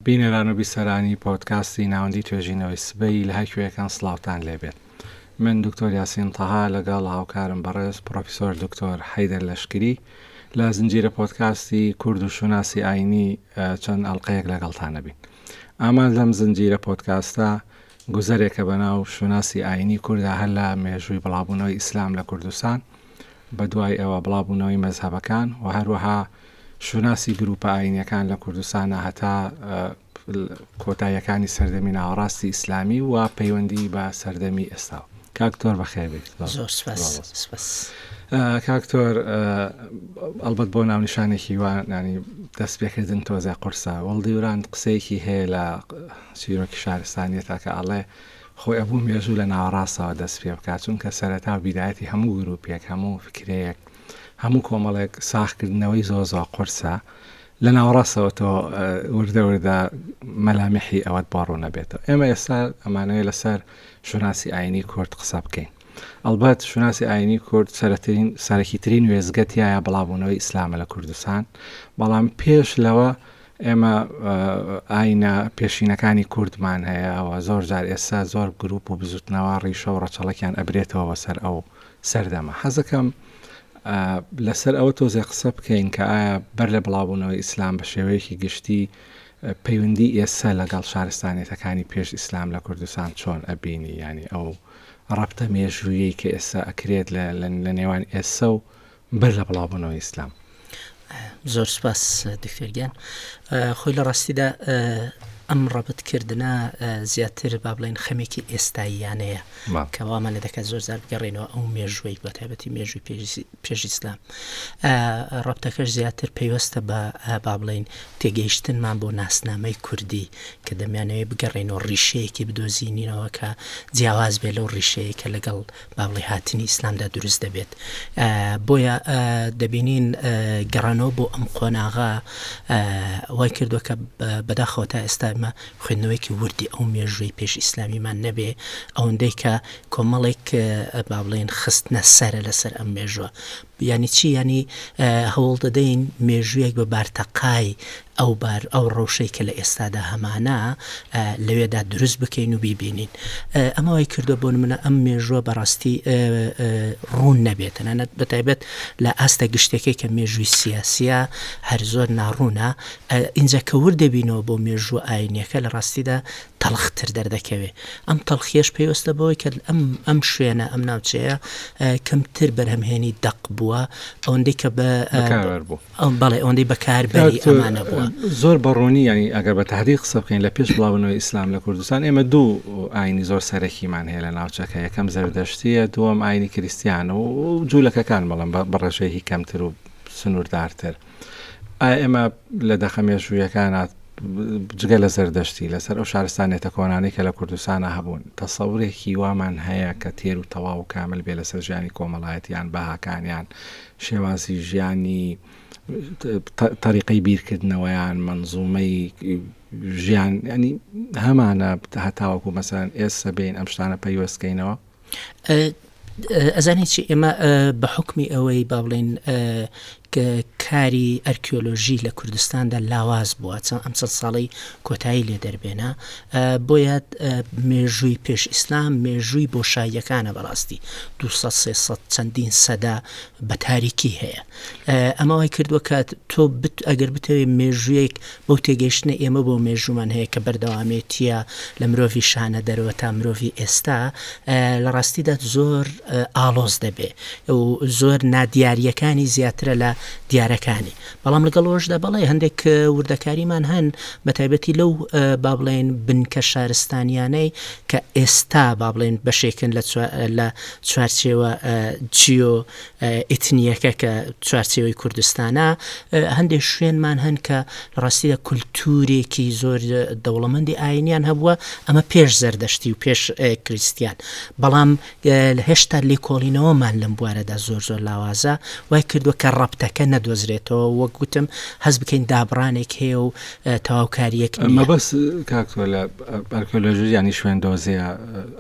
بینەران و بیسەرانی پۆدکاستی ناوەندی توێژینەوەی سبەی لە هەرکوێکان سڵاوتان لێبێت. من دکتۆر یاسین تەها لەگەڵ هاوکارم بەڕێز پرۆفیسۆر دکتۆر حەیدەر لەشکری لە زنجیرە پۆدکاستی کورد و شوناسی ئاینی چەند ئەڵلقەیەک لەگەڵتانە بین. ئامان لەم زنجیرە پۆدکاستە گوزەرێکە بەناو شوناسی ئاینی کووردا هەر لە مێژووی بڵاوبوونەوەی ئیسلام لە کوردستان، بە دوای ئەوە بڵاوبوونەوەی مەزهەبەکان و هەروەها شوناسی گروپە ئاینیەکان لە کوردستانە هەتا کۆتاییەکانی سەردەمی ناوەڕاستی ئیسلامی و پەیوەندی بە سەردەمی ئێستا. کاکتۆر بەخێر بیت. زۆر سپاس. کاکتۆر ئەلبەت بۆ ناونیشانێکی وانانی دەست پێکردن تۆزە قورسە وەڵدیوران قسەیەکی هەیە لە چیرۆکی شارستانیەتە کە ئەڵێ خۆی ئەبوو مێژوو لە ناوەڕاستەوە دەست پێ بکات، چونکە سەرەتا بیدایەتی هەموو گروپێک، هەموو فکرەیەک، هەموو کۆمەڵێک ساختکردنەوەی زۆ قورسە لە ناوەڕاستەوە تۆ وردە مەلامحی ئەوەت باڕوو نەبێتەوە. ئێمە ئێستا ئەمانەیە لەسەر شوناسی ئاینی کورد قسە بکەین. ئەلبەت شوناسی ئاینی کورد سەرەکیترین وێزگەتیایە بڵاوبوونەوەی ئیسلامە لە کوردستان، بەڵام پێش لەوە ئێمە ئاینە پێشینەکانی کوردمان هەیە و زۆر جار ئێستا زۆر گروپ و بزوتنەوە ڕیشە و ڕەچەڵەکیان ئەبرێتەوە بەسەر ئەو سەردەمە. حەزەکەم لەسەر ئەوە تۆزێ قسە بکەین کە ئایا بەر لە بڵاوبوونەوەی ئیسلام بە شێوەیەکی گشتی پەیوەندی ئێستا لەگەڵ شارستانیەتەکانی پێش ئیسلام لە کوردستان چۆن ئەبینی، ینی ئەو ڕەبتە مێژوویی کە ئێستا ئەکرێت لە نێوان ئێستا و بەر لە بڵاوبوونەوەی ئیسلام. زۆر سپاس دکتۆرگیان. خۆی لە ڕاستیدا ئەم ڕەبتکردنە زیاتر با بڵێن خەمێکی ئێستاییانەیە کە وامان لە دەکات زۆر زار بگەڕێنەوە ئەو مێژووی بە تایبەتی مێژووی پێش ئیسلام. ڕەبتەکەش زیاتر پێیوەستە بە با بڵێن تێگەیشتنمان بۆ ناسنامەی کوردی کە دەمانەوێت بگەڕێنەوە ڕیشەیەکی بدۆزینەوە کە جیاواز بێت لەو ڕیشەیە کە لەگەڵ با بڵێ هاتنی ئیسلامدا دروست دەبێت. بۆیە دەبینین گەڕانەوە بۆ ئەم قۆناغا وای کردووە کە بەداخەوە تا ئێستا خوێندنەوەیکی وردی ئەو مێژووی پێش ئیسلامیمان نەبێ، ئەوەندەی کە کۆمەڵێک با بڵێن خستنە سەرە لەسەر ئەم مێژووە. یعنی چی؟ ینی هەوڵ دەدەین مێژوویەک بە بارتەقای ئەو ڕەوشەی کە لە ئێستادا هەمانە لەوێدا دروست بکەین و بیبینین. ئەمەوەی کردو بۆ منە ئەم مێژووە بەڕاستی ڕوون نەبێت، نەنەت بەتایبەت لە ئاستە گشتێکی کە مێژووی سیاسیە هەر زۆر ناڕوونە. ئینجا کە وردەبینەوە بۆ مێژووە ئاینیەکە لە ڕاستیدا تەڵختر دەردەکەوێ. ئەم تەڵخیەش پێوەستە بەوەی کە ئەم شوێنە ئەم ناوچەیە کەمتر بەرهەمهێنی دەق بووە، ئەوەندەی کە بەڵێ ئەوەندەی بەکاربەری ئەمانە بووە. زۆر بەڕوونی، ینی ئەگەر بە تحقیق قسە بکەین لە پێش بڵاوبوونەوەی ئیسلام لە کوردستان ئێمە دوو ئاینی زۆر سەرەکیمان هەیە لە ناوچەکە. یەکەم زەردەشتیە، دووەم ئاینی کریستیانە و جوولەکەکان بەڵام بەڕێژەیەکی کەمتر و سنووردارتر. ئێمە لە دەخەمێژوویەکانات جگە لە زەردەشتی لەسەر ئەو شارستانێتە کۆنانەی کە لە کوردستانە هەبوون تەسەوورێکی وامان هەیە کە تێر و تەواو و کامل بێ لەسەر ژیانی کۆمەڵایەتیان، بەهاکانیان، شێوازی ژیانی، تەریقەی بیرکردنەوەیان، مەنزومەی ژیان، ینی هەمانە هەتاوەکو مەسەلەن ئێستا بین ئەم شتانە پەیوەستکەینەوە. ئەزانی چی؟ ئێمە بە حکمی ئەوەی با بڵێن کاری ئەرکیۆلۆژی لە کوردستاندا لاواز بووە ئەم چەند ساڵی کۆتایی لێ دەربێنە، بۆیە مێژووی پێش ئیسلام مێژووی بۆ شایەکانە بەڕاستی 200-300 چەندین سەدا بە تاریکی هەیە. ئەمە وای کردووە کە تۆ ئەگەر بتەوێت مێژوویەک بەو تێگەیشتنە ئێمە بۆ مێژوومان هەیە کە بەردەوامێتیە لە مرۆڤی شانە دەرەوە تا مرۆڤی ئێستا، لە ڕاستیدا زۆر ئاڵۆز دەبێ و زۆر نادیاریەکانی زیاترە لە دیارەکانی. بەڵام لەگەڵەوەشدا بەڵێ هەندێک وردەکاریمان هەن بە تایبەتی لەو با بڵێن بنکە شارستانیانەی کە ئێستا با بڵێن بەشێکن لە چوارچێوە جیۆ ئیتنیەکە کە چوارچێوەی کوردستانە، هەندێک شوێنمان هەن کە ڕاستیدا کولتورێکی زۆر دەوڵەمەندی ئاینیان هەبووە، ئەمە پێش زەردەشتی و پێش کریستیان. بەڵام هێشتا لێکۆڵینەوەمان لەم بوارەدا زۆر لاوازە، وای کردووە کە ڕەبتەکە نەدۆزرێتەوە. وەک گوتم هەز بکەین دابڕانێک هەیە و تەواوکاریەک نییە. مەبەست کاکتۆر لە ئەرکیۆلۆژی ینی شوێن دۆزیە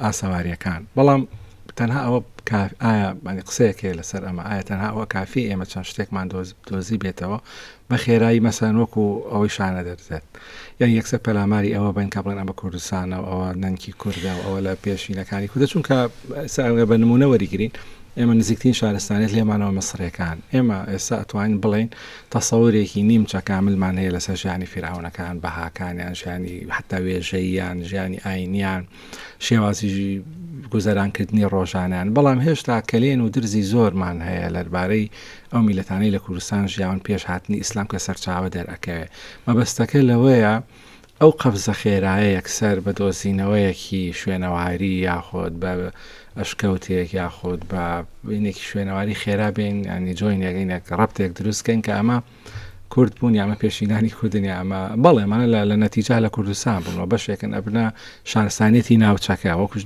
ئاسەواریەکان، بەڵام تەنها ئەوە ئایا قسەیەکێ لەسەر ئەمە ئایا تەنها ئەوە کافی ئێمە چەند شتێکمان دۆزی بێتەوە بە خێرایی مەسەن وەکو ئەوەی شانە دەرزێت یعنی یەکسەر پەلاماری ئەوە بین کە بڵێن ئەمە کوردستانە و ئەوە نەنکی کوردە و ئەوە لە پێشینەکانی کوردە چونکە بە نمونە وەریگرین ئێمە نزیکترین شارستانێت لێمانەوە مەسڕیەکان ئێمە ئێستا ئەتوانین بڵین تەسەوورێکی نیمچە کاملمان هەیە لەسەر ژیانی فیرعونەکان بەهاکانیان ژیانی حتا وێژەییان ژیانی ئاینیان شێوازی گوزەرانکردنی ڕۆژانیان بەڵام هێشتا کەلێن و درزی زۆرمان هەیە لەربارەی ئەو میلەتانەی لە کوردستان ژیاون پێش هاتنی ئیسلام کە سەرچاوە دەرەکەوێت مەبەستەکە لەوەیە ئەو قەبزە خێرایە یەکسەر بە دۆزینەوەیەکی شوێنەواری یاخۆت بە ئەشکەوتێک یاخۆت بە بینێکی شوێنەواری خێرا بین ینی جۆین یەگەینێک ڕەبتێک دروستکەین کە ئەمە کورد بوون یامە پێشینانی کوردنی ئەمە بەڵێ مانە لە نەتیجە لە کوردستان بوون بەشێکن ئەبنە شارستانێتی ناوچەکە وەکو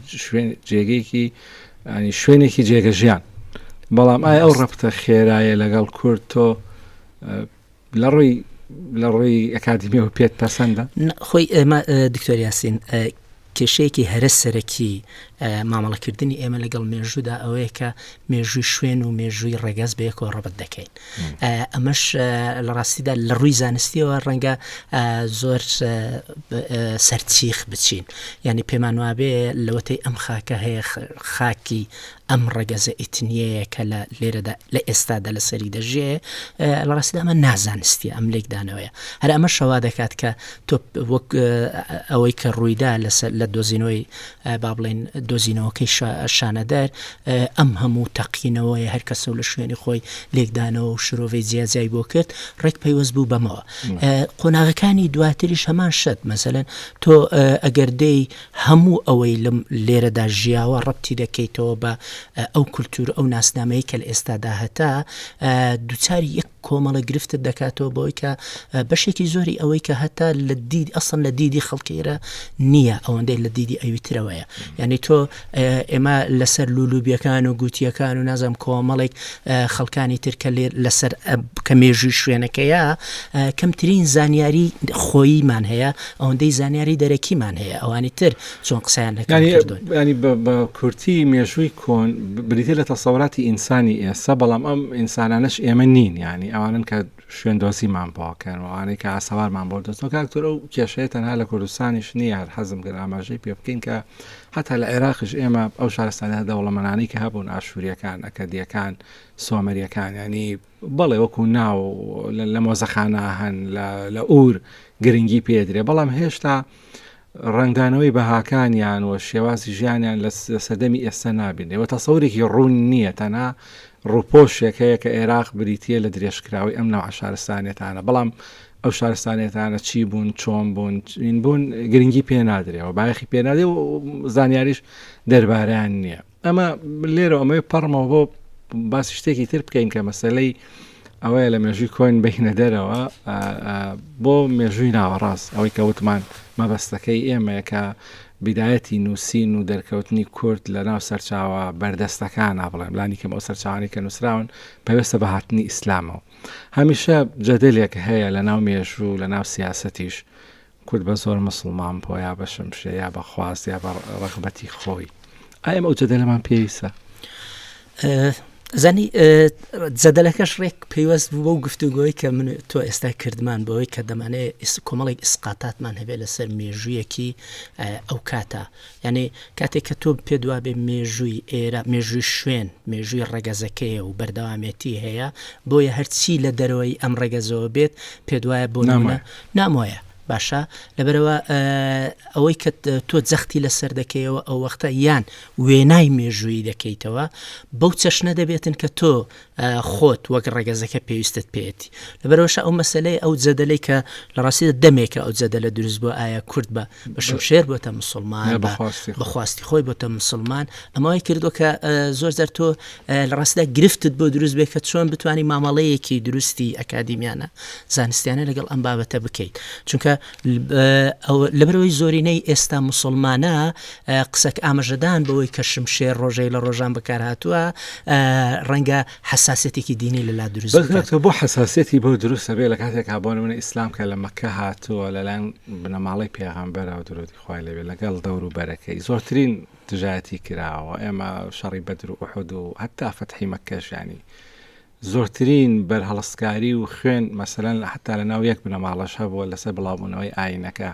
جێگەیەکی شوێنێکی جێگەژیان بەڵام ئایا ئەو ڕەبتە خێرایە لەگەڵ کورد تۆ لە ڕووی ئەکادمیەوە پێت پەسەندە؟ خۆی ئێمە دکتۆر یاسین کێشەیەکی هەرە سەرەکی مامەڵەکردنی ئێمە لەگەڵ مێژوودا ئەوەیە کە مێژووی شوێن و مێژووی ڕێگەز بەیەکەوە ڕەبەت دەکەین ئەمەش لە ڕاستیدا لە ڕووی زانستیەوە ڕەنگە زۆر سەرچیخ بچین یعنی پێمان وابێ لەوەتەی ئەم خاکە هەیە خاکی ئەم ڕێگەزە ئیتنیەیە کە لە لێرەدا لە ئێستادا لە سەری دەژێ لە ڕاستیدا ئەمە نازانستیە ئەم لێکدانەوەیە هەر ئەمە شەوا دەکات کە تۆ وەک ئەوەی کە ڕوویدا لە دۆزینەوەی با بڵێن دۆزینەوەکەی شانەدار ئەم هەموو تەقینەوەی هەر کەسە لە شوێنی خۆی لێکدانەوە و شرۆڤی جیاجای بۆ کرد ڕێک پەیوەست بوو بەمەوە قۆناغەکانی دواتریش هەمان شت مەسەلەن تۆ ئەگەر دەی هەموو ئەوەی لەم لێرەدا ژیاوە ڕەبتی دەکەیتەوە بە ئەو کولتور ئەو ناسنامەیە کە لە ئێستادا هەتا دووچاری یەک کۆمەڵە گرفتت دەکاتەوە بۆی کە بەشێکی زۆری ئەوەی کە هەتا لە دیدی ئەسڵ لە دیدی خەڵکیرە نییە ئەوەندەی لە دیدی ئەویترەوەیە یعنی تۆ ئێمە لەسەر لولوبیەکان و گوتیەکان و نازم کۆمەڵێک خەڵکانی ترکە لێر لەسەر کە مێژووی شوێنەکەیە کەمترین زانیاری خۆییمان هەیە ئەوەندەی زانیاری دەرەکیمان هەیە ئەوانی تر چۆن قسەیان لەکردوون ینی بە کورتی مێژووی کۆن بریتە لە تەسەوراتی ئینسانی ئێستا بەڵام ئەم ئینسانانش ئێمە نین ینی ئەوانن کە شوێندۆزیمان بۆکەن ئەوانەی کە ئاسەوارمان بۆ دەستەوە کاکتۆر ئەو کێشەیە تەنها لە کوردستانیش نییە هەر حەزم کرد ئاماژەی پێ بکەین کە حتا لە عێراقش ئێمە ئەو شارستانە دەوڵەمەندانەی کە هەبوون ئاشووریەکان ئەکەدیەکان سۆمەریەکان ینی بەڵێ وەکو ناو لە مۆزەخانە هەن لە ئور گرنگی پێدرێ بەڵام هێشتا ڕنگدانەوەی بەهاکانیان و شێوازی ژیانیان لە سەردەمی ئێستا نابینێەوە تەسەورێکی ڕوون نییە تەنها ڕووپۆشێک هەیە کە عێراق بریتە لە درێژکراوی ئەم ناو شارستانێتانە بەڵام ئەو شارستانێتانە چی بوون چۆن بوون گرنگی پێ نادرێەوە باەخی پێنادێ و زانیاریش دەربارەیان نییە ئەمە لێرە ئەمەی پەڕمەوە بۆ باسی شتێکی تر بکەین کە مەسەلەی ئەوەیە لە مێژووی کۆین بینە دەرەوە بۆ مێژووی ناوەڕاست ئەوەی کەوتمان مەبەستەکەی ئێمەیە کە بیدایەتی نووسین و دەرکەوتنی کورد لە ناو سەرچاوە بەردەستەکان نابڵێم لانی کەم ئەو سەرچاوانی کە نووسراون پێویستە بە هاتنی ئیسلامەوە هەمیشە جەدەلێک هەیە لە ناو مێژوو لە ناو سیاسەتیش کورد بە زۆر مسلمان بۆ یا بە شمشێ یا بە خواست یا بە ڕەغبەتی خۆی ئایا ئەو جەدەلەمان پێویستە؟ زانی جەدەلەکەش ڕێک پەیوەست بوو بۆ گفتوگۆی کە من تۆ ئێستا کردمان بەوەی کە دەمانێت کۆمەڵێک ئیسقاتاتمان هەبێت لەسەر مێژوویەکی ئەو کاتە یعنی کاتێک کە تۆ پێدوا بێ مێژووی ئێرە مێژووی شوێن مێژووی ڕێگەزەکەیە و بەردەوامێتی هەیە بۆیە هەرچی لە دەرەوەی ئەم ڕێگەزەوە بێت پێدوایە بۆ نامۆیە باشە لەبەرەوە ئەوەی کە تۆ جەختی لەسەر دەکەیەوە ئەو وەختە یان وێنای مێژووی دەکەیتەوە بەو چەشنە دەبێتن کە تۆ خۆت وەک ڕێگەزەکە پێویستت پێێتی لەبەرەوەش ئەو مەسەلەی ئەو جەدەلەی کە لە ڕاستیدا دەمێکە ئەو جەدەلە دروست بۆ ئایا کورد بە شمشێر بۆتە مسلمان بەخواستی خۆی بۆتە مسلمان ئەمەوەی کردو کە زۆر زەر تۆ لە ڕاستیدا گرفتت بۆ دروست بێت کە چۆن بتوانانی مامەڵەیەکی دروستی ئەکادیمیانە زانستیانە لەگەڵ ئەم بابەتە بکەیت چونکە لەبەرەوەی زۆرینەی ئێستا مسلمانە قسەک ئاماژەدان بەوەی کە شمشێر ڕۆژەی لە ڕۆژان بەکارهاتووە ڕەنگە حساسەتێکی دینی لەلا دروست بۆ حساسەتی بۆ دروستە بێ لە کاتێکا بۆ نمونە ئیسلام کە لە مەکە هاتووە لەلایەن بنەماڵەی پێغەمبەرە و درودی خوای لەبێ لەگەڵ دەور و بەرەکەی زۆرترین تجارەتی کراوە ئێمە شەڕی بەدر و ئوحود و هەتا فەتحی مەکەش ینی زۆرترین بەرهەڵستکاری و خوێن مەسەلەن حتا لە ناو یەک بنەماڵەش هەبووە لەسەر بڵاوبوونەوەی ئاینەکە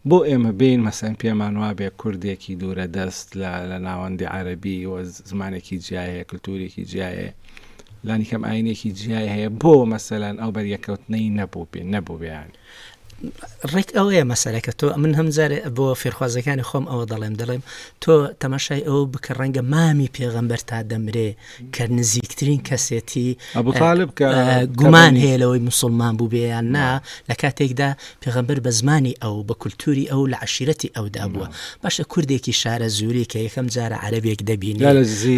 بۆ ئێمە بین مەسەن پێمان وا بێ کوردێکی دوورە دەست لە ناوەندی عەرەبی و زمانێکی جیایە کلتورێکی جیایە لانی کەم ئاینێکی جیای هەیە بۆ مەسەلەن ئەو بەریەکەوتنەی نەبوو بیان ڕێک ئەوەیە مەسەلەکە تۆ من هەمجارێ بۆ فێرخوازەکانی خۆم ئەوە دەڵێم تۆ تەماشای ئەو بکە ڕەنگە مامی پێغەمبەر تا دەمرێ کە نزیکترین کەسێتی ئەبوو طالب کە گومان هەیە لەوەی مسلمان بوو بێیان نا لە کاتێکدا پێغەمبەر بە زمانی ئەو بە کولتوری ئەو لە عشیرەتی ئەودا بووە باشە کوردێکی شارە زووری کە یەکەم جارە عەرەبێک دەبینی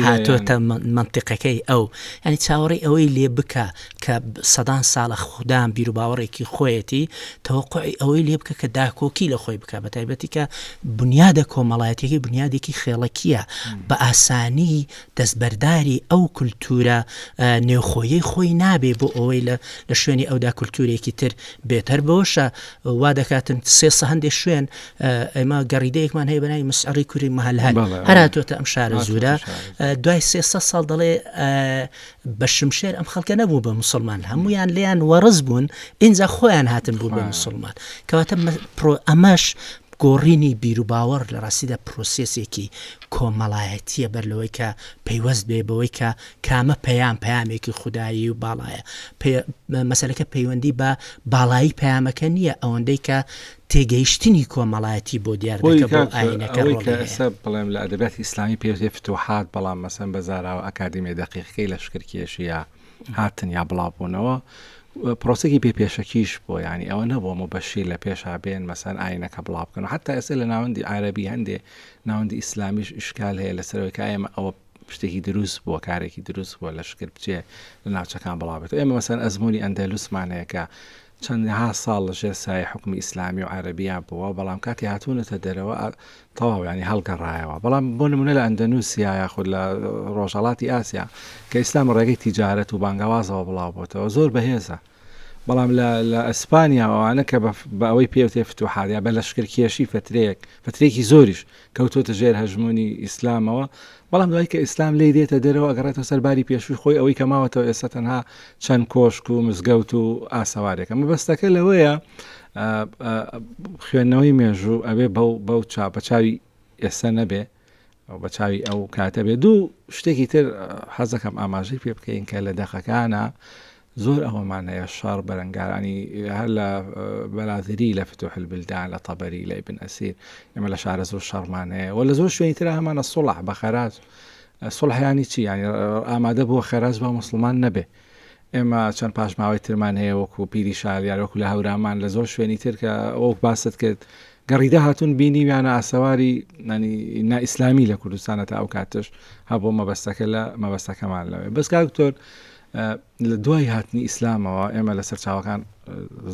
هاتۆتە منتیقەکەی ئەو ینی چاوەڕێی ئەوەی لێ بکە کە سەدان ساڵە خوددان بیر و باوەڕێکی خۆیەتی تەوەقعی ئەوەی لێ بکە کە داکۆکی لە خۆی بکە بە تایبەتی کە بنیادە کۆمەڵایەتێکی بنیادێکی خێڵەکیە بە ئاسانی دەستبەرداری ئەو کولتورە نێوخۆیەی خۆی نابێ بۆ ئەوەی لە شوێنی ئەودا کولتورێکی تر بێتەر بەوەشە وا دەکاتن سێسە هەندێک شوێن ئێمە گەڕیدەیەکمان هەیە بەناوی مسعری کوری مەهەلهەل هەراتۆتە ئەم شارە زوورە دوای 300 ساڵ دەڵێ بە شمشێر ئەم خەڵکە نەبوو بە مسلمان هەمویان لیان وەڕز بوون اینجا خۆیان هاتن بوو بە مسلمان کەواتە ئەمەش گۆڕینی بیر و باوەڕ لە ڕاستیدا پرۆسێسێکی کۆمەڵایەتیە بەر لەوەی کە پەیوەست بێ بەوەی کە کامە پەیامێکی خودایی و باڵایە مەسەلەکە پەیوەندی بە باڵایی پەیامەکە نییە ئەوەندەی کە تێگەیشتنی کۆمەڵایەتی بۆ دیار دەکە بۆ ئاینەکە بڵێم لە ئەدەبیاتی ئیسلامی پێوتێ فتوحات بەڵام مەسەن بەزاراوە ئەکادیمی دەقیقەکەی لەشکرکێشیە هاتن یا بڵاوبوونەوە پرۆسێکی پێشەکیش بۆ ینی ئەوە نەبووە مبەشیر لە پێشا بێن مەسەن ئاینەکە بڵاو بکەن و حتا ئێستا لە ناوەندی عەرەبی هەندێ ناوەندی ئیسلامیش ئیشکال هەیە لەسەرەوەی کە ئێمە ئەوە شتێکی دروست بووە کارێکی دروست بووە لە شکر بچێ لە ناوچەکان بڵاوێت ئێمە مەسەن ئەزمموی ئەندەلوسمانەیەکە چەندها ساڵ لە ژێر سایە حکومی ئیسلامی و عەرەبیان بووە بەڵام کاتی هاتوونەتە دەرەوە تەواو ینی هەڵگەڕایەوە بەڵام بۆ نمونە لە ئەندەنووسیا یاخود لە ڕۆژهەڵاتی ئاسیا کە ئیسلام ڕێگەی تیجارەت و بانگەوازەوە بڵاو بۆتەوە زۆر بەهێزە بەڵام لە ئەسپانیا ئەوانە کە بە ئەوەی پێوتێ فتوحات یا بە لەشکرکێشی فترێکی زۆریش کەوتۆتە ژێر هەژمونی ئیسلامەوە بەڵام دوای کە ئیسلام لێ دێتە دەرەوە ئەگەڕێتە سەرباری پێشووی خۆی ئەوەی کە ماوەتەوە ئێستا تەنها چەند کۆشک و مزگەوت و ئاسەوارێکە مەبەستەکە لەوەیە خوێندنەوەی مێژوو ئەوێ بەو بەچاوی ئێستا نەبێ بە چاوی ئەو کاتە بێ دوو شتێکی تر حەزەکەم ئاماژەی پێ بکەین کە لە دەقەکانە زۆر ئەوەمان هەیە شەڕ بەرەنگارانی هەر لە بەلازری لە فتوح البلدان لە تەبەری لە ئیبن ئەسیر ئێمە لە شارە زۆر شەڕمان هەیە و لە زۆر شوێنی ترە هەمانە سوڵح بە خەراج سوڵحیانی چی ینی ئامادە بووە خەراج بە مسلمان نەبێ ئێمە چەند پاشماوەی ترمان هەیە وەکو پیری شاریار وەکو لە هەورامان لە زۆر شوێنی تر کە ئەوە باست کرد گەڕیدە هاتوون بینی یانە ئاسەواری نائیسلامی لە کوردستانە تا ئەو کاتش هەبوو مەبەستەکەمان لەوێ بەس کاکتۆر لە دوای هاتنی ئیسلامەوە ئێمە لە سەرچاوەکان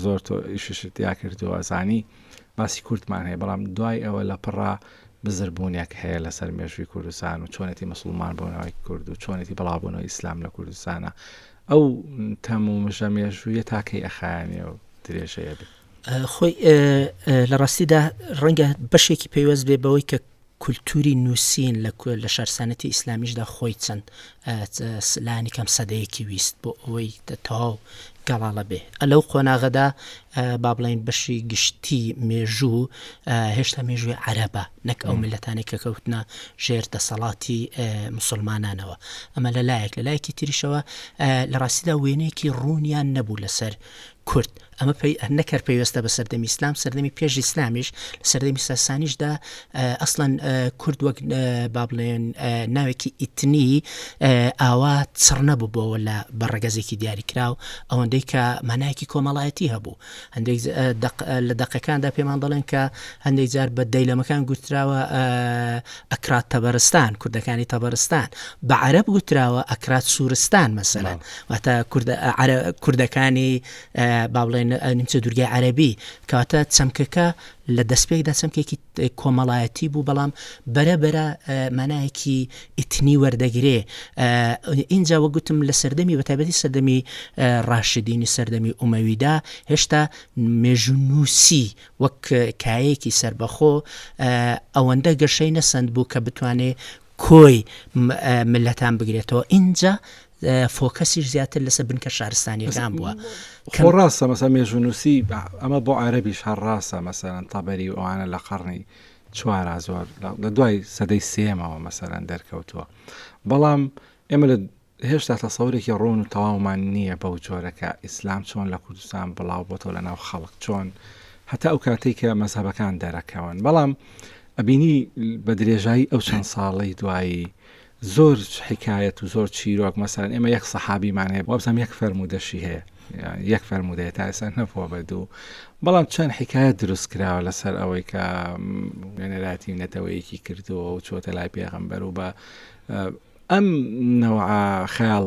زۆر تۆ ئیشتیا کردووە زانی باسی کوردمان هەیە بەڵام دوای ئەوە لە پڕا بزربوونێک هەیە لەسەر مێژووی کوردستان و چۆنێتی مسلمان بۆنەوەی کورد و چۆنێتی بەڵاوبوونەوەی ئیسلام لە کوردستانە ئەو تەم و مژە مێژوویە تاکەی ئەخایانێ و درێژەیە بێت خۆی لە ڕاستیدا ڕەنگە بەشێکی پێوەست بێ بەوەی کە کولتوری نووسین لە شارسانەتی ئیسلامیشدا خۆی چەند لانی کەم سەدەیەکی ویست بۆ ئەوەی تەواو گەڵاڵە بێ لەو قۆناغەدا با بڵین بەشی گشتی مێژوو هێشتا مێژووی عەرەبە نەک ئەو میلەتانێک کە کەوتنە ژێر دەسەڵاتی مسلمانانەوە ئەمە لەلایەکی تریشەوە لە ڕاستیدا وێنەیەکی ڕوونیان نەبوو لەسەر کورد ئەمە نەکرد پێوەستە بە سەردەمی ئیسلام سەردەمی پێش ئیسلامیش لە سەردەمی ساسانیشدا ئەسڵەن کورد وەک با بڵێن ناوێکی ئیتنی ئاوا چڕ نەبوو بۆەوە لە بەڕێگەزێکی دیاریکراو ئەوەندەی کە مانایەکی کۆمەڵایەتی هەبوو هەندێک لە دەقەکاندا پێمان دەڵێن کە هەندێک جار بە دەیلەمەکان گوتراوە ئەکرات تەبەرستان، کوردەکانی تەبەرستان، بە عەرەب گوتراوە ئەکرات سوورستان مەسەلەن، واتە کوردەکانی با بڵێن نیمچە دوورگەی عەرەبی، کەواتە چەمکەکە لە دەستپێکدا چەمکێکی کۆمەڵایەتی بوو، بەڵام بەرەبەرە مانایەکی ئیتنی وەردەگرێ. اینجا وە گوتم لە سەردەمی بەتایبەتی سەردەمی ڕاشدینی سەردەمی ئومەویدا هێشتا مێژونووسی وەک کایەکی سربەخۆ ئەوەندە گەشەی نەسەند بوو کە بتوانێ کۆی ملەتان بگرێتەوە. اینجا فۆکەسیش زیاتر لەسەر بنکە شارستانیەکان بووە. خۆ ڕاستە مەسەڵەن مێژونووسی ئەمە بۆ عەرەبیش هەر ڕاستە، مەسەڵەن تەبەری و ئەوانە لە قەڕنی چوارە زۆر لە دوای سەدەی سێمەوە مەسەڵەن دەرکەوتووە، بەڵام ئێمە لە هێشتا تەسەورێکی ڕۆن و تەواومان نییە بەو جۆرەکە ئیسلام چۆن لە کوردستان بڵاو بۆتەوە لە ناو خەڵک، چۆن هەتا ئەو کاتێک کە مەزهەبەکان دەرەکەون. بەڵام ئەبینی بە درێژایی ئەو چەند ساڵەی دوایی زۆر حکایەت و زۆر چیرۆک، مەسەڵەن ئێمە یەک سەحابیمان هەیە، وابزانام یەک فەرموودەشی هەیە، یەک فەرموودەیە تا ئێستا نەبووە بەدوو، بەڵام چەند حکایەت دروست کراوە لەسەر ئەوەی کە وێنەراتی نەتەوەیەکی کردووە و چۆتە لای پێغەمبەر و بە ئەم نەوعە خەیاڵ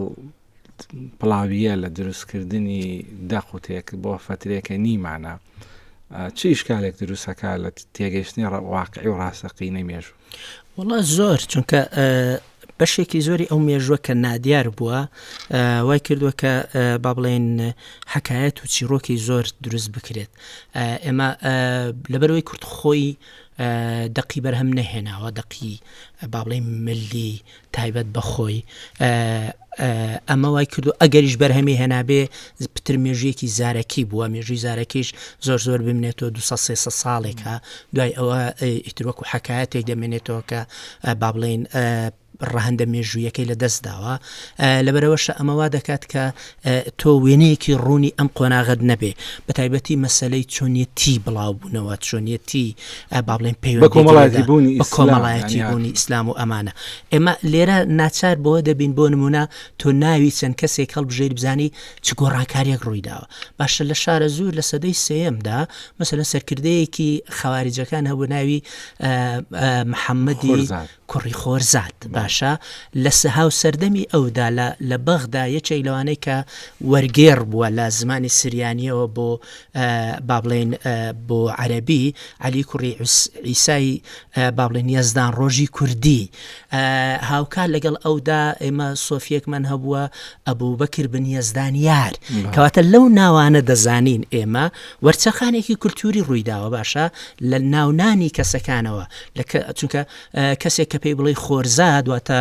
پڵاویە لە دروستکردنی دەقوتێک بۆ فترێکە نیمانە. چی ئیشکالێک دروستەکە لە تێگەیشتنی واقعی و ڕاستەقینەی مێژوو؟ وەڵا زۆر، چونکە بەشێکی زۆری ئەو مێژووە کە نادیار بووە وای کردووە کە با بڵێن حکایەت و چیرۆکی زۆر دروست بکرێت. ئێمە لەبەرەوەی کورد خۆی دەقی بەرهەم نەهێناوە، دەقی با بڵێن ملی تایبەت بەخۆی، ئەمە وای کردو ئەگەریش بەرهەمی هێنابێ پتر مێژویەکی زارەکی بووە، مێژوی زارەکیش زۆر بمێنێتەوە 200-300 ساڵێکە، دوای ئەوە ئیتر وەکو حکایەتێک دەمێنێتەوە کە با بڵێن ڕەهەندە مێژوویەکەی لە دەست داوە. لەبەرەوەشە ئەمەوا دەکات کە تۆ وێنەیەکی ڕوونی ئەم قۆناغت نەبێ، بە تایبەتی مەسەلەی چۆنیەتی بڵاو بوونەوە، چۆنیەتی با بڵێن پەیوەندی بە کۆمەڵایەتی بوونی ئیسلام و ئەمانە. ئێمە لێرە ناچار بەوە دەبین بۆ نمونە تۆ ناوی چەند کەسێک هەڵبژێری بزانی چ گۆڕانکاریەک ڕوویداوە. باشە لە شارە زوور لە سەدەی سێیەمدا مەسەلەن سەرکردەیەکی خەواریجەکان هەبوو ناوی محەممەدی کوڕی خۆرزاد، باشە لە سەهاو سەردەمی ئەودا لە بەغدا یەکێک لەوانەی کە وەرگێڕ بووە لە زمانی سریانیەوە بۆ با بڵێن بۆ عەرەبی، عەلی کوڕی عیسای با بڵێن یەزدان ڕۆژی کوردی، هاوکار لەگەڵ ئەودا ئێمە سۆفیەکمان هەبووە ئەبوبەکر بن یەزدان یار، کەواتە لەو ناوانە دەزانین ئێمە وەرچەخانێکی کولتوری ڕوویداوە. باشە لە ناونانی کەسەکانەوە، چونکە کەسێک کە پێی بڵێ خۆرزاد واتە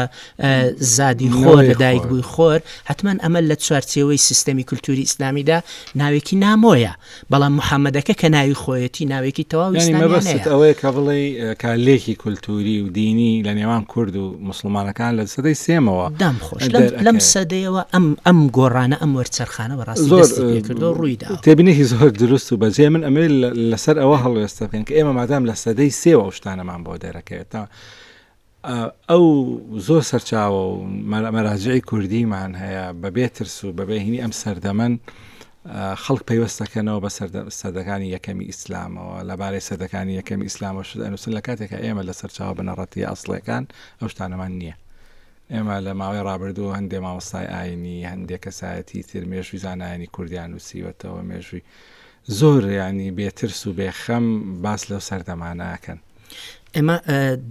زادی خۆر لەدایک بووی خۆر، حتمما ئەمە لە چوارچێوەی سیستەمی کولتوری ئیسلامیدا ناوێکی نامۆیە، بەڵام محەممەدەکە کە ناوی خۆیەتی ناوێکی تەواوی مەبەست ئەوەیە کە بڵێ کالێکی کولتوری و دینی لە نێوان کورد و مسلمانەکان لە سەدەی سێمەوە دامخۆش لەم سەدەیەوە ئەم گۆڕانە ئەم وەرچەرخانە بەڕاستی دەستی پێکردو ڕوویدا. تێبینێکی زۆر دروست و بەجێ من ئەمێ لەسەر ئەوە هەڵوێستە بکەین کە ئێمە مادام لە سەدەی سێوە ئەو شتانەمان بۆ دەرەکەوێت، ئەو زۆر سەرچاوە و مەراجعی کوردیمان هەیە بەبێ ترس و بەبێ هینی ئەم سەردەمەن خەڵک پەیوەستەکەنەوە بە سەدەکانی یەکەمی ئیسلامەوە، لەبارەی سەدەکانی یەکەمی ئیسلامەوە شت ئەنووسن لە کاتێکە ئێمە لە سەرچاوە بنەڕەتی ئەسڵەکان ئەو شتانەمان نییە. ئێمە لە ماوەی ڕابردوو هەندێک مامۆستای ئاینی، هەندێک کەسایەتی تر مێژووی زانایانی کوردیان نووسیوەتەوە، مێژووی زۆر ینی بێترس و بێخەم باس لەو سەردەمانەکەن. ئێمە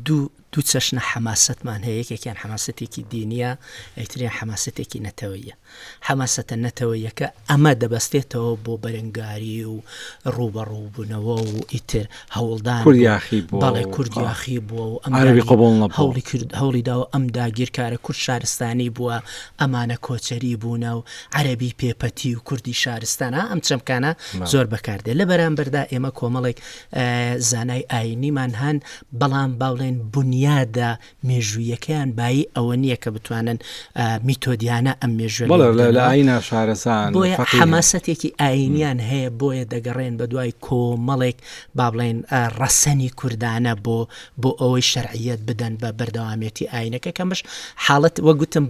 دوو چەشنە حەماسەتمان هەیە، یەکێکیان حەماسەتێکی دینیە، ئەیتریان حەماسەتێکی نەتەوەیە. حەماسەتە نەتەوەیەکە ئەمە دەبەستێتەوە بۆ بەرەنگاری و ڕوبەڕووبوونەوە و ئیتر هەوڵدان بەڵێ کوردیاخی بووە و هەوڵی داوە ئەم داگیرکارە کورد شارستانی بووە، ئەمانە کۆچەری بوونە و عەرەبی پێپەتی و کوردی شارستانە، ئەم چەمکانە زۆر بەکاردێت. لە بەرامبەردا ئێمە کۆمەڵێک زانای ئاینیمان هەن، بەڵام باوڵێن بوونی بنیادە مێژوویەکەیان بای ئەوە نییە کە بتوانن میتۆدیانە ئەم مێژوە لە ئاینە شارەزان بۆیە حەماسەتێکی ئاینیان هەیە بۆیە دەگەڕێن بە دوای کۆمەڵێک با بڵێن ڕەسەنی کوردانە بۆ ئەوەی شەرعیەت بدەن بە بەردەوامێتی ئاینەکە کەمش حاڵەت وەگوتم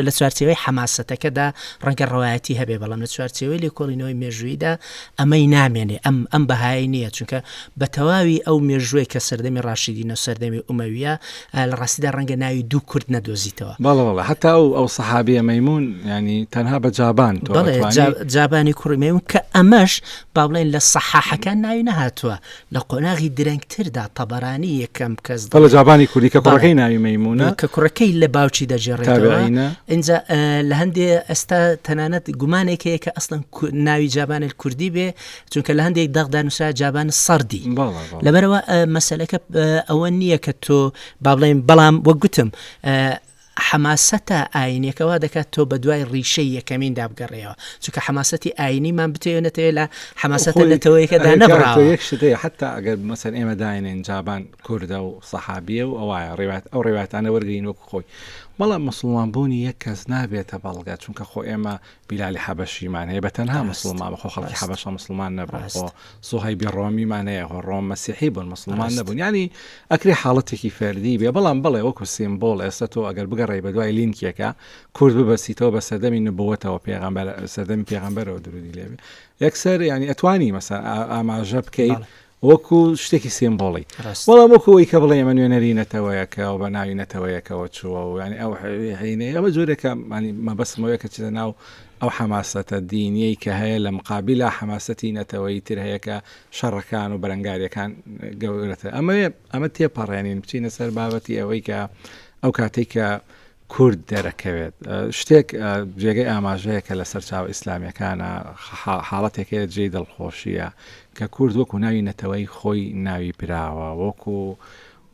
لە چوارچێوەی حەماسەتەکەدا ڕەنگە ڕەوایەتی هەبێ بەڵام لە چوارچێوەی لێکۆڵینەوەی مێژوویدا ئەمەی نامێنێ ئەم بەهای نییە چونکە بە تەواوی ئەو مێژووی کە سەردەمی ڕاشیدینە و سەردەمی ئومەویە لە ڕاستیدا ڕەنگە ناوی دوو کورد نەدۆزیتەوە. بەڵێ حتا ئەو سەحابیە مەیمون ینی تەنها بە جابان جابانی کوڕی مەیمون کە ئەمەش با بڵێن لە سەحاحەکان ناوی نەهاتووە لە قۆناغی درەنگتردا تەبەرانی یەکەم کەس لە جابانی کوردی کە کوڕەکەی ناوی مەیمونە کە کوڕەکەی لە باوکی دەجێڕێتەوە اینجا لە هەندێ ئێستا تەنانەت گومانێکەیە کە ئەسڵن ناوی جابان کوردی بێ چونکە لە هەندێک دەغدا نووسرا جابان سەردی لەبەرەوە مەسەلەکە ئەوە نییە کە تۆ با بڵێن بەڵام وەگوتم حەماسەتە ئاینیەکەوا دەکات تۆ بە دوای ڕیشەی یەکەمین دابگەڕێەوە چونکە حەماسەتی ئاینیمان بتێنێتەوە لە حەماسەتە لەتەوەیەکەدا نەبراوە یەک شتەیە حتا ئەگەر مەسەن ئێمە داینێن جابان کووردە و سەحابیە و ئەوایە ڕێوات ئەو ڕێواتانە وەرگین وەکو خۆی بەڵام مسلمان بوونی یەک کەس نابێتە بەڵگە چونکە خۆ ئێمە بیلالی حەبەشیمان هەیە بە تەنها مسلمان بەخۆ خەڵکی حەبەشە مسلمان نەبوون خۆ سوهەیبی ڕۆمیمان هەیە خۆ ڕۆم مەسیحی بوون مسلمان نەبوون ینی ئەکری حاڵەتێکی فەردی بێ بەڵام بڵێ وەکو سیمبۆڵ ئێستا تۆ ئەگەر بگەڕێی بە دوای لینکێکە کورد ببەسیتەوە بە سەردەمی نبوەتەوە پێغەمبەر سەردەمی پێغەمبەرەوە درودی لێبێ یەکسەر ینی ئەتوانی مەسەن ئاماژە بکەیت وەکو شتێکی سیمبۆڵی وەڵام وەکوەوەی کە بڵێ ئەمە نوێنەری نەتەوەیەکەوە بە ناوی نەتەوەیەکەوە چووە و ینی ئەو حینەیە ئەمە جۆرێکە مەبەسمەوەیە کە چێتە ناو ئەو حەماسەتە دینیەی کە هەیە لە مقابلە حەماسەتی نەتەوەی تر هەیە کە شەڕەکان و بەرەنگاریەکان گەورەتە ئەمە تێپەڕێنین بچینە سەر بابەتی ئەوەی کە ئەو کاتێک کە کورد دەرەکەوێت شتێک جێگەی ئاماژەیە کە لە سەرچاو ئیسلامیەکانە حاڵەتێکەیە جێی دڵخۆشیە کە کورد وەکو ناوی نەتەوەی خۆی ناوی براوە وەکو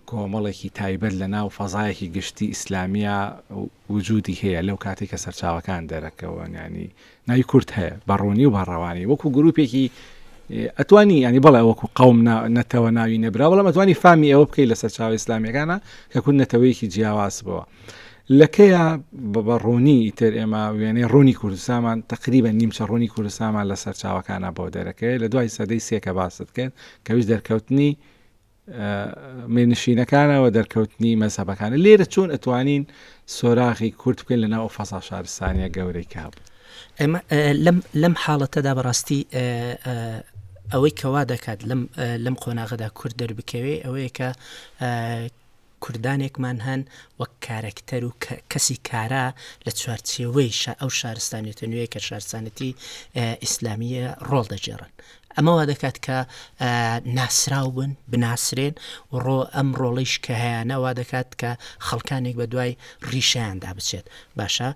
کۆمەڵێکی تایبەت لە ناو فەزایەکی گشتی ئیسلامیە وجودی هەیە لەو کاتێک کە سەرچاوەکان دەرەکەوە ینی ناوی کورد هەیە بەڕوونی و بەڕەوانی وەکو گروپێکی ئەتوانی ینی بەڵێ وەکو قەوم نەتەوە ناوی نەبرا بەڵام ئەتوانی فامی ئەوە بکەیت لە سەرچاو ئیسلامیەکانە کە کورد نەتەوەیەکی جیاواز بووە لەکەیە بەڕوونی ئیتر ئێمە وێنەی ڕوونی کوردستانمان تقریبا نیمچە ڕوونی کوردستانمان لە سەرچاوەکانە بۆ دەرەکەی لە دوای سەدەی سێکە باست کرد کە ویش دەرکەوتنی مێنشینەکانەوە دەرکەوتنی مەزهەبەکانە لێرە چۆن ئەتوانین سۆراغی کورد بکەین لە ناو فەزا شارستانیە گەورەی کە بوو ئێمە لەم حاڵەتەدا بەڕاستی ئەوەی کەوا دەکات لەم قۆناغەدا کورد دەربکەوێ ئەوەیە کە کوردانێکمان هەن وەک کارکتەر و کەسی کارا لە چوارچێوەی ئەو شارستانێتە نوێی کە شارستانەتی ئیسلامیە ڕۆڵ دەجێڕن ئەمەوا دەکات کە ناسرااو بن بناسرێن و ئەم ڕۆڵیش کە هەیەەوە دەکات کە خەڵکانێک بە دوای ڕیشیاندا بچێت باشە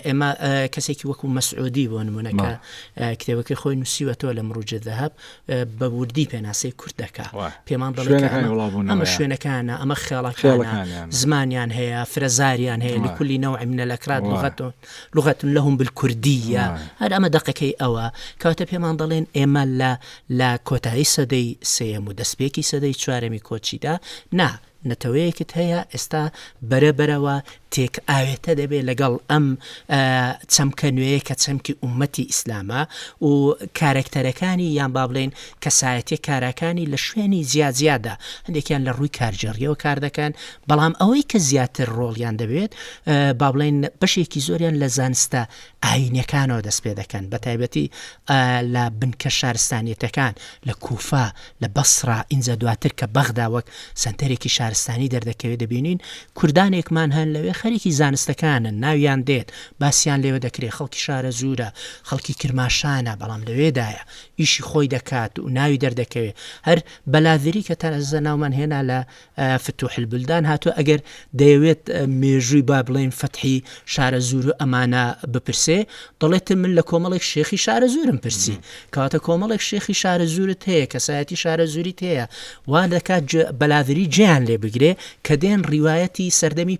ئێمە کەسێکی وەکو مەسعودی بۆ نمونونەکە کتێبەکەی خۆی نووسیوەتەوە لە مروجە دەهەب بە وردی پێناسەی کورد دەکات پێمان ئەمە شوێنەکانە ئەمە خێڵەکانە زمانیان هەیە فرەزاریان هەیە لكل نوع من الأكراد لغة لهم بالكردية هذا ئەمە دقەکەی ئەوە کەواتە پێمان دەڵێن ئێمە لە کۆتایی سەدەی سێم و دەستپێکی سەدەی چوارەمی کۆچیدا نەتەوەیەکت هەیە ئێستا بەرەبەرەوە تێک ئاوێتە دەبێت لەگەڵ ئەم چەمکە نوێیە کە چەمکی ئومەتی ئیسلامە و کارکتەرەکانی یان با بڵێن کەسایەتی کارەکانی لە شوێنی زیادزیادا هەندێکیان لە ڕووی کارجێڕیەوە کار دەکەن بەڵام ئەوەی کە زیاتر ڕۆڵیان دەبێت با بڵێن بەشێکی زۆریان لە زانستە ئاینەکانەوە دەست پێ دەکەن بە تایبەتی لە بنکە شارستانیەتەکان لە کوفا لە بەسرا ئینجا دواتر کە بەغدا وەک سنتەرێکی شارستانی دەردەکەوێت دەبینین کوردانێکمان هەن لەوێ خەریکی زانستەکانن ناویان دێت باسییان لێوە دەکرێت خەڵکی شارە زوورە خەڵکی کرماشانە بەڵام لەوێدایە ئیشی خۆی دەکات و ناوی دەردەکەوێت هەر بەلادری کە تەنەزە ناومان هێنا لە فتوح البلدان هاتووە ئەگەر دەیەوێت مێژووی با بڵێن فەتحی شارە زوور و ئەمانە بپرسێ دەڵێت من لە کۆمەڵێک شێخی شارە زورم پرسی کەواتە کۆمەڵێک شێخی شارە زورت هەیە کەسایەتی شارە زوریت هەیە وا دەکات بەلادری جیان لێ بگرێ کە دێن ڕیوایەتی سەردەمی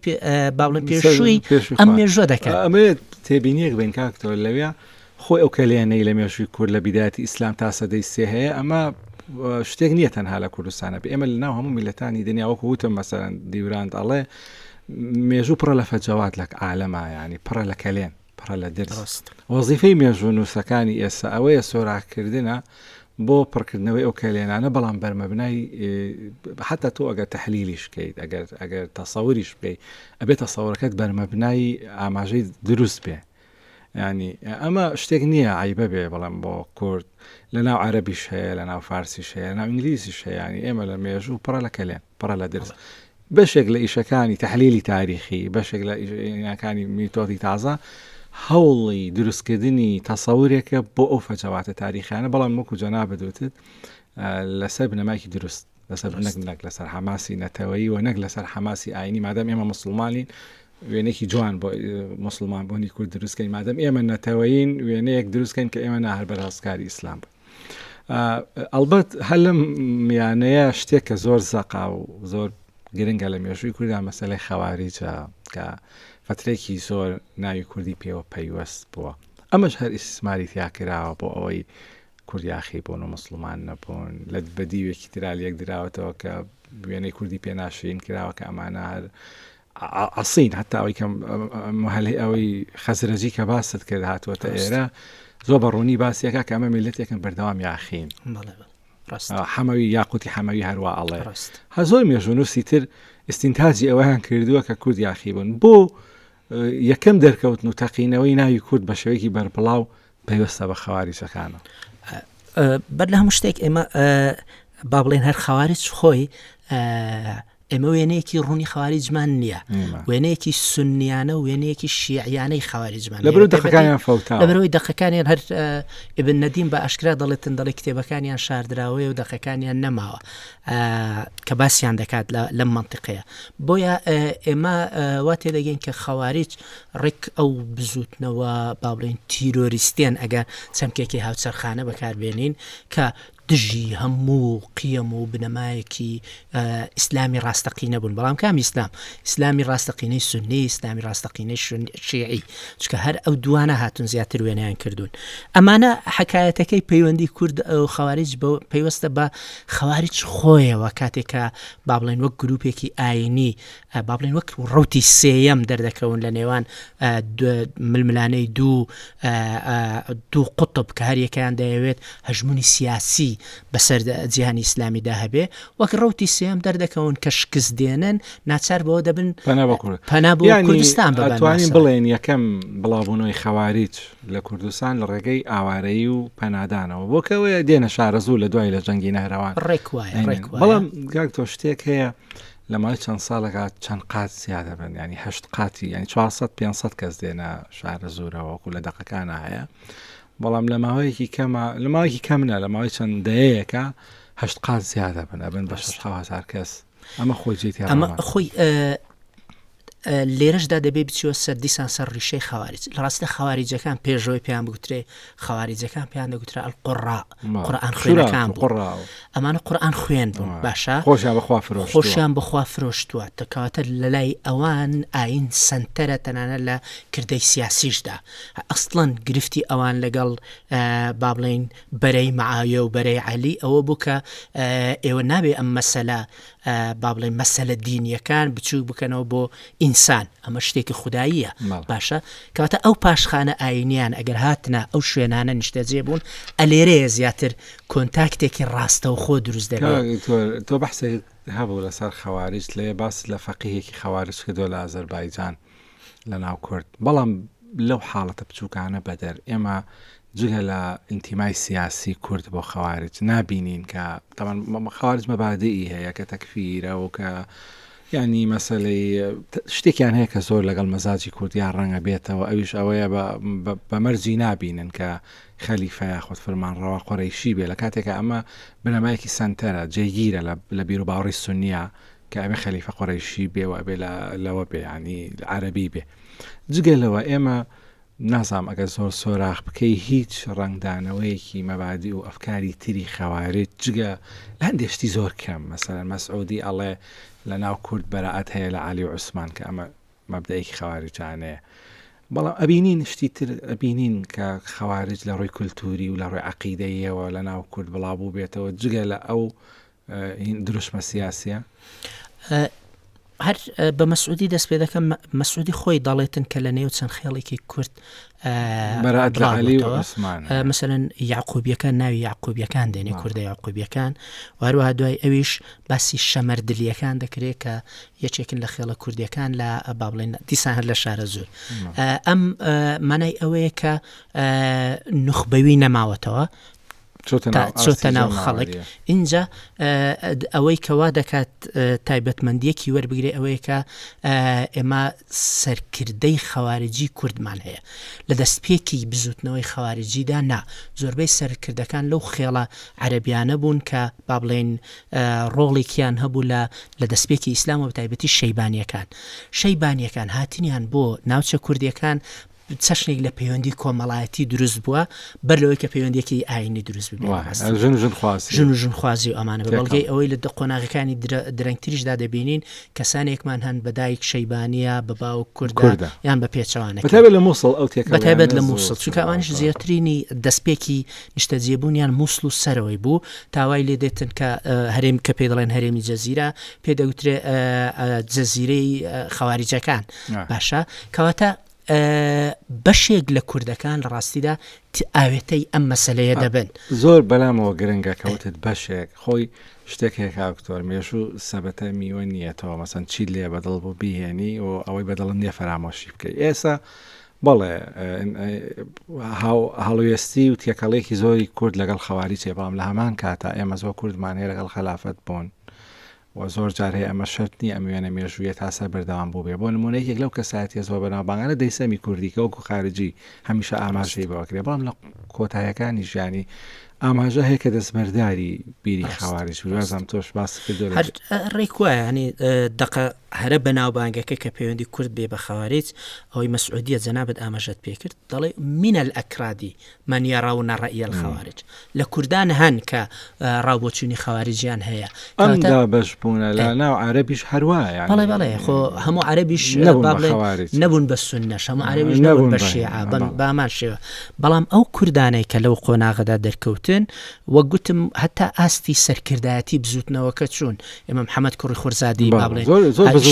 باڵم پێشووی ئەم مێژوە دەکات ئەمە تێبینیەک بین کاکتەوە لەوێ خۆی ئەو کەلێنەی لە مێژووی کورد لە بیداەتی ئیسلام تا سەدەی سێ هەیە ئەمە شتێک نییە تەنها لە کوردستانە بێ ئێمە لەناو هەموو میلەتانی دنیا وەکو وتم مەسەرەن دیوراند ئەڵێ مێژوو پڕە لە فەجەوات لە عالەمە ینی پڕە لە کەلێن پڕە لە درست وەزیفەی مێژوو نووسەکانی ئێستا ئەوەیە سۆراکردنە بۆ پڕکردنەوەی ئەو کەلێنانە بەڵام بەرمەبنای حتا تۆ ئەگەر تەحلیلیش بکەیت ئەگەر تەسەوریش بکەیت ئەبێت تەسەورەکەت بەرمەبنای ئاماژەی دروست بێ ینی ئەمە شتێک نییە عیبە بێ بەڵام بۆ کورد لەناو عەرەبیش هەیە لەناو فارسیش هەیە لەناو ئینگلیزیش هەیە ینی ئێمە لە مێژوو پڕە لە کەلێن پڕە لە درست بەشێک لە ئیشەکانی تەحلیلی تاریخی بەشێک لە ئیشەکانی میتۆدی تازە هەوڵی دروستکردنی تەسەورێکە بۆ ئەو فەجەواتە تاریخیانە بەڵام وەکو جەناب بەدوتت لەسەر بنەمایکی دروست لەسەر نەک لەسەر حەماسی نەتەوەیی و نەک لەسەر حەماسی ئاینی مادام ئێمە مسلمانین وێنێکی جوان بۆ مسلمان بوونی کورد دروستکەین مادام ئێمە نەتەوەیین وێنەیەک دروستکەین کە ئێمە ناهەر بەرهەڵسکاری ئیسلام بوو ئەلبەت هەر لەم میانەیە شتێک کە زۆر زەقا و زۆر گرنگە لە مێژووی کوردان مەسەلەی خەواریجە کە فترێکی زۆر ناوی کوردی پێوە پەیوەست بووە ئەمەش هەر ئیسماری تیا کراوە بۆ ئەوەی کوردیاخی بوون و مسلمان نەبوون لە بەدیوێکی ترالیەک دراوەتەوە کە وێنەی کوردی پێناشرین کراوە کە ئەمانە هەر عسین حتا ئەوەی کەم مهلەی ئەوەی خەزرەجی کە باست کرد هاتووەتە ئێرە زۆر بەڕوونی باسیەکە کە ئەمە میلەتێکن بەردەوام یاخین حەمەوی یاقوتی حەمەوی هەروە ئەڵێ هە زۆر مێژوونووسی تر ئستینتاجی ئەوەیان کردووە کە کورد یاخی بوون بۆ یەکەم دەرکەوتن و تەقینەوەی ناوی کورد بە شێوەیەکی بەربڵاو پەیوەستە بە خەواریجەکانە بەر لە هەموو شتێک ئێمە با بڵێن هەر خەواریج خۆی ئێمە وێنەیەکی ڕوونی خەواریجمان نییە وێنەیەکی سونیانە و وێنەیەکی شیعیانەی خەواریجمان لەبەرەوەی دەقەکانیان فەوتاوە لەبەرەوەی دەقەکانیان هەر ئیبن نەدیم بە ئەشکرا دەڵێتن دەڵێ کتێبەکانیان شاردراوەیە و دەقەکانیان نەماوە کە باسییان دەکات لەم منطقەیە بۆیە ئێمە وا تێدەگەین کە خەواریج ڕێک ئەو بزوتنەوە با بڵێن تیرۆریستیان ئەگە چەمکێکی هاوچەرخانە بەکاربێنین کە دژی هەموو قیەم و بنەمایەکی ئیسلامی ڕاستەقینە بوون بەڵام کام ئیسلامی ڕاستەقینەی سونی ئیسلامی ڕاستەقینەی شیعی چکە هەر ئەو دوانە هاتون زیاتر وێنەیان کردوون ئەمانە حکایەتەکەی پەیوەندی کورد ئەو خەواریج پەیوەستە بە خەواریج خۆیەوە کاتێکە با بڵێن وەک گروپێکی ئاینی با بڵێن وەک ڕەوتی سێیەم دەردەکەون لە نێوان ململانەی دوو قوتب کە هەر یەکەیان دەیەوێت هەژمونی سیاسی بەسەر جیهانی ئیسلامیدا هەبێ وەک ڕەوتی سێم دەردەکەون کە شکست دێنن ناچار بەوە دەبن پەنا بۆ کوردستان بتوانین بڵێن یەکەم بڵاوبوونەوەی خەواریج لە کوردستان لە ڕێگەی ئاوارەیی و پەنادانەوە بۆکەوەی دێنە شارەزوو لە دوای لە جەنگی نەهرەوان بەڵام گاک تۆ شتێک هەیە لە ماوەی چەند ساڵێکا چەند قات زیادە بن ینی 8 قاتی ینی 400-500 کەس دێنە شارەزوورەوە وەکو لە دەقەکانە هەیە بەڵام لە ماوەیەکی کەمنە لە ماوەی چەند دەیەکە 8 قات زیادە بن ئەبن بە 6,000 کەس ئەمە خۆی جێتی ئەمە خۆی لێرەشدا دەبێ بچیوە سەر دیسان سەر ڕیشەی خەواریج لە ڕاستە خەواریجەکان پێشەوەی پێیان بگوترێ خەواریجەکان پێیان دەگوترا القوڕا قورئان خوێنەکان بوون ئەمانە قورئان خوێن بوون باشە خۆشیان بەخوا فرۆشتووە تەکەواتە لە لای ئەوان ئاین سنتەرە تەنانە لە کردەی سیاسیشدا ئەسڵەن گرفتی ئەوان لەگەڵ با بڵێن بەرەی معاویە و بەرەی عەلی ئەوە بوو کە ئێوە نابێ ئەم مەسەلە با بڵێن مەسەلە دینیەکان بچوو بکەنەوە بۆ ئینسان ئەمە شتێکی خوداییە باشە کەواتە ئەو پاشخانە ئاینیان ئەگەر هاتنە ئەو شوێنانە نیشتەجێ بوون ئەلێرەیە زیاتر کۆنتاکتێکی ڕاستەوە خۆ دروست دەبێت تۆ بەحسێک هەبوو لەسەر خەواریج لێ باس لە فەقیهێکی خەواریج کردووە لە ئازەربایجان لە ناو کورد بەڵام لەو حاڵەتە بچووکانە بەدەر ئێمە جگە لە ئینتیمای سیاسی کورد بۆ خەواریج نابینین کە تەمان خەواریج مەبادئی هەیە کە تەکفیرە و کە ینی مەسەلەی شتێکیان هەیە کە زۆر لەگەڵ مەزاجی کوردیان ڕەنگە بێتەوە ئەویش ئەوەیە بە مەرجی نابینن کە خەلیفەیە خۆت فەرمانڕەوا قوڕەیشی بێ لە کاتێکە ئەمە بنەمایەکی سەنتەرە جێگیرە لە بیر و باوەڕی سونیە کە ئەمە خەلیفە قوڕەیشی بێ و ئەبێ لەوە بێ ینی عەرەبی بێ جگە لەوە ئێمە نازام ئەگەر زۆر سۆراخ بکەی هیچ ڕنگدانەوەیەکی مەبادی و ئەفکاری تری خەواریج جگە لە هەندێشتی زۆر کەم مەسەلەن مەسعودی ئەڵێ لە ناو کورد بەراعەت هەیە لە عەلی و عوسمان کە ئەمە مەبدەیەکی خەواریجانەیە بەڵام ئەبینین شتی تر ئەبینین کە خەوارج لە ڕووی کولتوری و لە ڕووی عەقیدەیەوە لە ناو کورد بڵاوبوو بێتەوە جگە لە ئەو دروشمە سیاسیە. هەر بە مەسعودی دەست پێ دەکەم مەسعودی خۆی دەڵێتن کە لە نێو چەند خێڵێکی کورد بەرات لە عەلی و عوسمان مەسەلەن یعقوبیەکان ناوی یعقوبیەکان دێنێ کوردە یعقوبیەکان وهروەها دوای ئەویش باسی شەمەردلیەکان دەکرێت کە یەکێکن لە خێڵە کوردیەکان لە با بڵێن دیسان هەر لە شارە زۆر ئەم مانای ئەوەیە کە نوخبەوی نەماوەتەوە چۆتە ناو خەڵک اینجا ئەوەی کەوا دەکات تایبەتمەندیەکی وەربگرێ ئەوەیە کە ئێمە سەرکردەی خەواریجی کوردمان هەیە لە دەستپێکی بزوتنەوەی خەواریجیدا نا زۆربەی سەرکردەکان لەو خێڵە عەرەبیانە بوون کە با بڵێن ڕۆڵێکیان هەبوو لە دەستپێکی ئیسلام و بەتایبەتی شەیبانیەکان هاتنیان بۆ ناوچە کوردیەکان چەشنێک لە پەیوەندی کۆمەڵایەتی دروست بووە بەر لەوەی کە پەیوەندیەکی ئاینی دروست ژن و ژنخوازی و ئەمانە بەڵگەی ئەوەی لە قۆناغەکانی درەنگتریشدا دەبینین کەسانێکمان هەن بەدایک شەیبانیە بە باوک کوردە یان بە پێچەوانە بەتایبەت لە مووسڵ چونکە ئەوانش زیاترینی دەستپێکی نیشتەجێبوونیان مووسڵ و سەرەوەی بوو تاوای لێ دێتن کە هەرێم کە پێ دەڵێن هەرێمی جەزیرە پێ دەوترێ جەزیرەی خەواریجەکان باشە کەواتە بەشێک لە کوردەکان لە ڕاستیدا ئاوێتەی ئەم مەسەلەیە دەبن زۆر بەلامەوە گرنگە کەوتت بەشێک خۆی شتێکێک کاکتۆر مێش و سەبەتە میوە نیەتەوە مەسەن چی لێ بەدڵ بوو بیهێنی و ئەوەی بەدڵم نییە فەرامۆشی بکەیت ئێستا بەڵێ هەڵوێستی و تێکەڵێکی زۆری کورد لەگەڵ خەواری چێبام لە هەمان کاتا ئێمە زۆر کوردمانەیە لەگەڵ خەلافەت بوون و زۆر جار هەیە ئەمە شەرنی ئەموێنە مێژوویە تاسە بەردەوام بوو بێ بۆ نمونەیەک لەو کەسایەتیە زۆر بەناوبانگانە دەیسەمی کوردیکە وەکو خارجی هەمیشە ئاماژەی بەوەکرێ بەڵام لە کۆتاییەکانی ژیانی ئاماژە هەیە کە دەستبەرداری بیری خەواریج وازم تۆش باس کردو ڕێک وایە ینی دقە هەرە بەناوبانگەکە کە پەیوەندی کورد بێ بە خەواریج ئەوەی مەسعودیە جەنابەت ئاماژەت پێکرد دەڵێ منە الئەکرادی من یەڕەون ڕەئی الخەوارج لە کوردان هەن کە ڕاوبۆچوونی خەواریجیان هەیە ئەمدا بەشبوونە لە ناو عەرەبیش هەروایە بەڵێ خۆ هەموو عەرەبیش نەبوون بە سوننەش هەموو عەرەبیش نەبوون بە شیعە بامان شێوە بەڵام ئەو کوردانەی کە لەو قۆناغەدا دەرکەوتن وەک گوتم هەتا ئاستی سەرکردایەتی بزوتنەوەکە چوون ئێمە محەممەد کوڕی خورزادی با بڵێن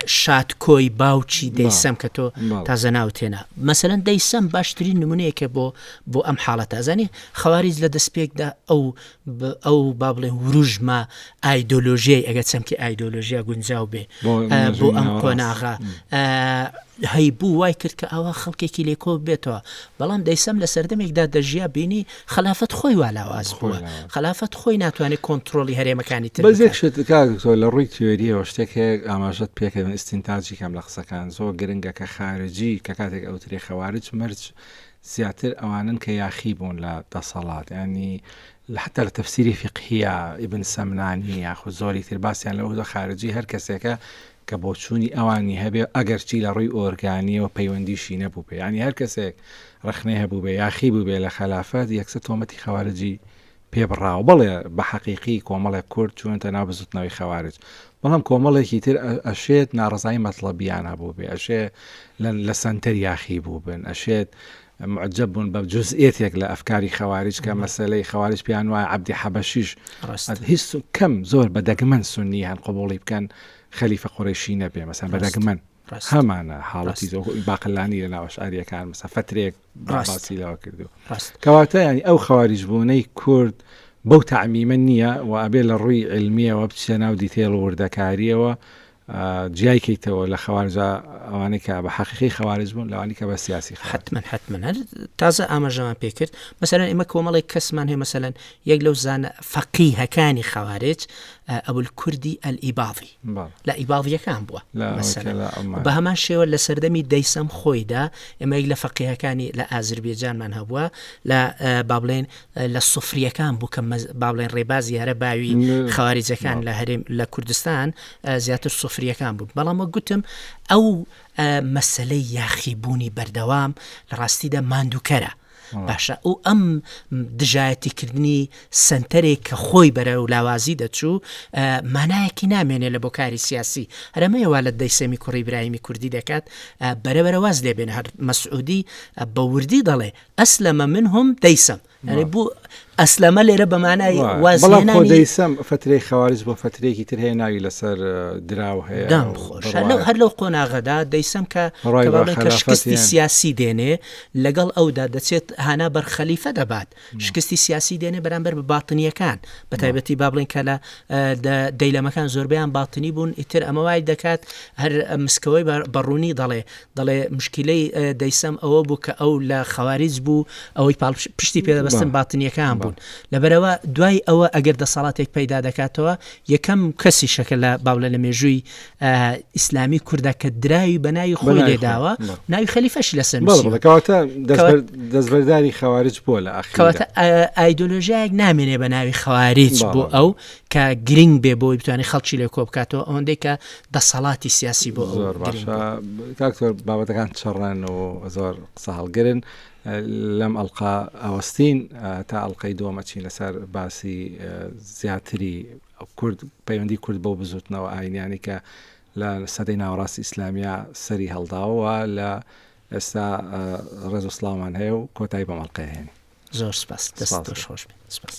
شادکۆی باوچی دەیسەم کە تۆ تازە ناوتێنە مەسەلەن دەیسەم باشترین نمونەیەکە بۆ ئەم حاڵەتە زانی خەواریج لە دەستپێکدا ئەو با بڵێن وروژمە ئایدۆلۆژیای ئەگە چەمکی ئایدۆلۆژیا گونجاو بێ بۆ ئەم قۆناغا هەیبوو وای کرد کە ئەوە خەڵکێکی لێکۆ بێتەوە بەڵام دەیسەم لە سەردەمێکدا دەژیا بینی خلافەت خۆی والاواز بووە خلافەت خۆی ناتوانێت کۆنتترۆلی هەرێمەکانی تر بەزێک شت کاکتۆر لە ڕووی تیۆریەوە شتێک ئاماژەت پێکەوە ئستینتاجی کەم لە قسەکان زۆر گرنگە کە خارجی کە کاتێک ئەوترێ خەوارج مەرج زیاتر ئەوانن کە یاخی بوون لە دەسەڵات ینی حتى لتفسيري فقهية ابن سمناني ياخذ زوري تر باسيان لو خارجي هر كسيكا كبوتشوني اواني هبه اگر چی لروي اورگاني و پەیوەندیشی نەبوو بێ ینی هەر کەسێک ڕخنەی هەبوو بێ یاخی بوو بێ لە خلافات یەکسە تۆمەتی خەوارجی پێبڕاو بەڵێ بە حەقیقی کۆمەڵێک کورد چوونتە ناو بزوتنەوەی خەوارج بەڵام کۆمەڵێکی تر ئەشێت ناڕزایی مەطلەبیان هەبوو بێ ئەشێ لە سەنتەر یاخی بوو بن ئەشێت معجب بوون بە جزئیەتێک لە ئەفکاری خەواریج کە مەسەلەی خەواریج پیان وایە عەبدی حەبەشیش هیچ کەم زۆر بەدەگمەن سونی هەن قبوڵی بکەن خەلیفە قوڕیشی نەبێ مەسەن بەدەگمەن هەمانە حاڵەتی باقلانی لە ناو ئەشعەریەکان مەسەن فترێک باسی لەوە کردو کەواتە ینی ئەو خەواریج بوونەی کورد بەو تەعمیمە نییە و ئەبێ لە ڕووی علمیەوە بچێ ناو دیتێڵ و وردەکاریەوە جیایکەیتەوە لە خەوارجە ئەوانەی کە بە حەقیقی خەوارج بوون لەوانی کە بە سیاسی حتمما هەر تازە ئاماژەمان پێکرد مەسەلەن ئێمە کۆمەڵێک کەسمان هەیە مەسەلەن یەک لەو زانە فەقیهەکانی خەوارج ئەبول کوردی ئەلئیباضی لە ئیباضیەکان بووە بە هەمان شێوە لە سەردەمی دەیسەم خۆیدا ئێمە یەک لە فەقیهەکانی لە ئازربێجانمان هەبووە لە با بڵێن لە سوفریەکان بوو کە با بڵێن ڕێبازی هەرە باوی خەواریجەکان لە هەرێم لە کوردستان زیاتر سوفریەکان بوو بەڵام گوتم ئەو مەسەلەی یاخیبوونی بەردەوام لە ڕاستیدا ماندووکەرە باشە و ئەم دژایەتیکردنی سنتەرێک کە خۆی بەرە و لاوازی دەچوو مانایەکی نامێنێ لە بۆ کاری سیاسی هەرەمەیەوا لە دەیسەمی کوڕی ئیبراهیمی کوردی دەکات بەرەبەرە واز لێبێن هەر مەسعودی بە وردی دەڵێ ئەسلەمە منهم دەیسەم یعنی بوو ئەسلەمە لێرە بەمانای وازێنانی دەیسەم فترەی خەوارج بۆ فترێکی تر هەیە ناوی لەسەر دراو هەیە دام خۆش هەر لەو قۆناغەدا دەیسەم کە شکستی سیاسی دێنێ لەگەڵ ئەودا دەچێت هانا بەر خەلیفە دەبات شکستی سیاسی دێنێ بەرامبەر بە باتنیەکان بە تایبەتی با بڵێن کە لە دەیلەمەکان زۆربیان باتنی بوون ئیتر ئەمە وای دەکات هەر مسکەوەی بەڕوونی دەڵێ مشکلەی دەیسەم ئەوە بوو کە ئەو لە خەواریج بوو ئەوەی پشتی پێدەبەستن باتنیەکان بوون لەبەرەوە دوای ئەوە ئەگەر دەسەڵاتێک پەیدا دەکاتەوە یەکەم کەسی شەکە لە باوڵە لە مێژووی ئیسلامی کووردا کە دراوی بە ناوی خۆی لێداوە ناوی خەلیفەشی لەسەر دەستبەرداری خەواریج بۆ لە کەواتە ئایدۆلۆژیایەک نامێنێ بە ناوی خەواریج بۆ ئەو کە گرنگ بێ بۆی بتوانێت خەڵکی لێ کۆ بکاتەوە ئەوەندەی کە دەسەڵاتی سیاسی بۆ زۆر باشە کاکتۆر بابەتەکان چڕەن و زۆر قسە هەڵگرن لەم ئەڵقا ئەوەستین تا ئەڵلقەی دووەمەچین لەسەر باسی زیاتری کورد پەیوەندی کورد بۆ بزوتنەوە ئاینیانی کە لە سەدەی ناوەڕاستی ئیسلامیە سەری هەڵداوە لە ئێستا ڕێز و سڵامان هەیە و کۆتایی بەم ئەڵقەیە هێنی زۆر سپاس دەست خۆش بێت سپاس